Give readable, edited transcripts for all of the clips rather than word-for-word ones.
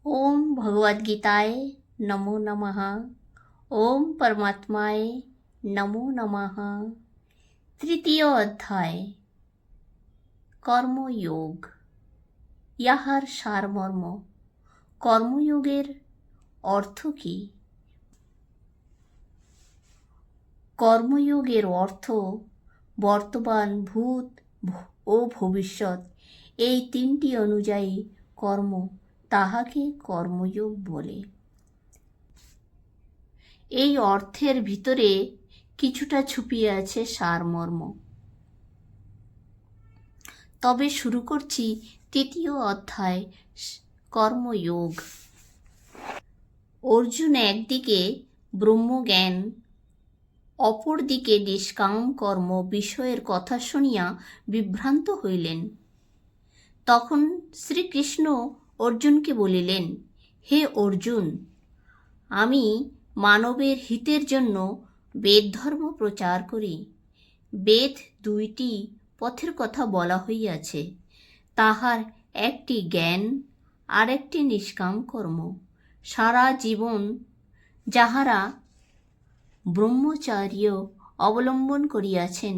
ओम भगवद्गीताय नमो नमः। ओम परमात्माय नमो नमः। তৃতীয় অধ্যায় কর্মযোগ। ইহার সারমর্ম। কর্মযোগের অর্থ কি? কর্মযোগের অর্থ বর্তমান, ভূত ও ভবিষ্যৎ এই তিনটি অনুযায়ী কর্ম, তাহাকে কর্মযোগ বলে। এই অর্থের ভিতরে কিছুটা ছুপিয়ে আছে সারমর্ম। তবে শুরু করছি তৃতীয় অধ্যায় কর্মযোগ। অর্জুন একদিকে ব্রহ্মজ্ঞান, অপরদিকে নিষ্কাম কর্ম বিষয়ের কথা শুনিয়া বিভ্রান্ত হইলেন। তখন শ্রীকৃষ্ণ অর্জুনকে বলিলেন, হে অর্জুন, আমি মানবের হিতের জন্য বেদ ধর্ম প্রচার করি। বেদ দুইটি পথের কথা বলা হইয়াছে, তাহার একটি জ্ঞান আর একটি নিষ্কাম কর্ম। সারা জীবন যাহারা ব্রহ্মচর্য অবলম্বন করিয়াছেন,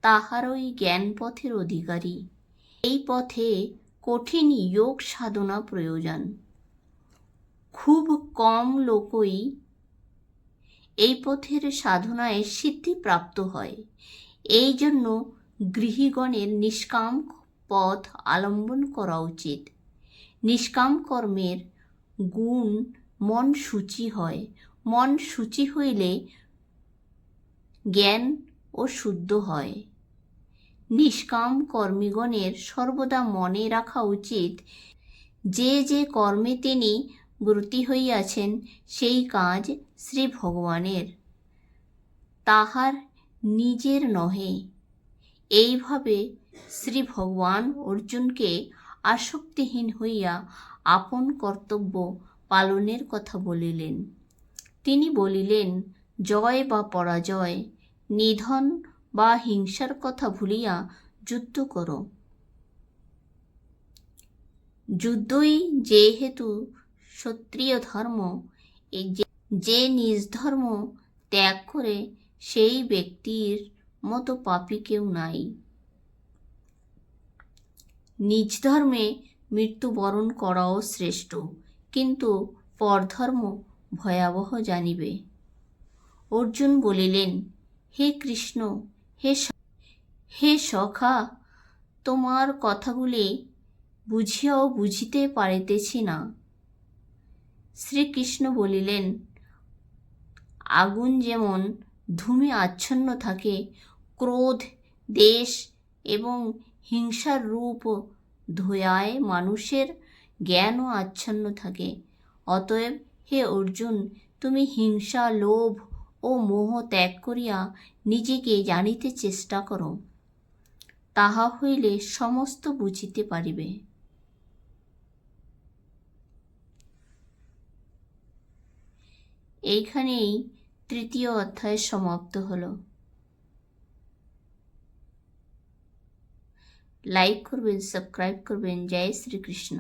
তাহারই জ্ঞান পথের অধিকারী। এই পথে কঠিন যোগ সাধনা প্রয়োজন। খুব কম লোকই এই পথের সাধনায় সিদ্ধিপ্রাপ্ত হয়। এই জন্য গৃহীগণের নিষ্কাম পথ অবলম্বন করা উচিত। নিষ্কাম কর্মের গুণ মন শুচি হয়। মন শুচি হইলে জ্ঞান ও শুদ্ধ হয়। নিষ্কাম কর্মীগণের সর্বদা মনে রাখা উচিত, যে যে কর্মে তিনি ব্রতী হইয়াছেন, সেই কাজ শ্রী ভগবানের, তাহার নিজের নহে। এইভাবে শ্রী ভগবান অর্জুনকে আসক্তিহীন হইয়া আপন কর্তব্য পালনের কথা বলিলেন। তিনি বলিলেন, জয় বা পরাজয়, নিধন বা হিংসার কথা ভুলিয়া যুদ্ধ করো। যুদ্ধই যেহেতু ক্ষত্রিয় ধর্ম, যে নিজ ধর্ম ত্যাগ করে সেই ব্যক্তির মতো পাপী কেউ নাই। নিজ ধর্মে মৃত্যুবরণ করাও শ্রেষ্ঠ, কিন্তু পরধর্ম ভয়াবহ জানিবে। অর্জুন বলিলেন, হে কৃষ্ণ, হে সখা, তোমার কথাগুলি বুঝিয়াও বুঝিতে পারিতেছি না। শ্রীকৃষ্ণ বলিলেন, আগুন যেমন ধূমে আচ্ছন্ন থাকে, ক্রোধ, দ্বেষ এবং হিংসার রূপ ধোঁয়ায় মানুষের জ্ঞানও আচ্ছন্ন থাকে। অতএব হে অর্জুন, তুমি হিংসা, লোভ ও মোহ ত্যাগ করিয়া নিজেকে জানিতে চেষ্টা করো। তাহা হইলে সমস্ত বুঝিতে পারিবে। এইখানেই তৃতীয় অধ্যায় সমাপ্ত হলো। লাইক করবেন, সাবস্ক্রাইব করবেন। জয় শ্রীকৃষ্ণ।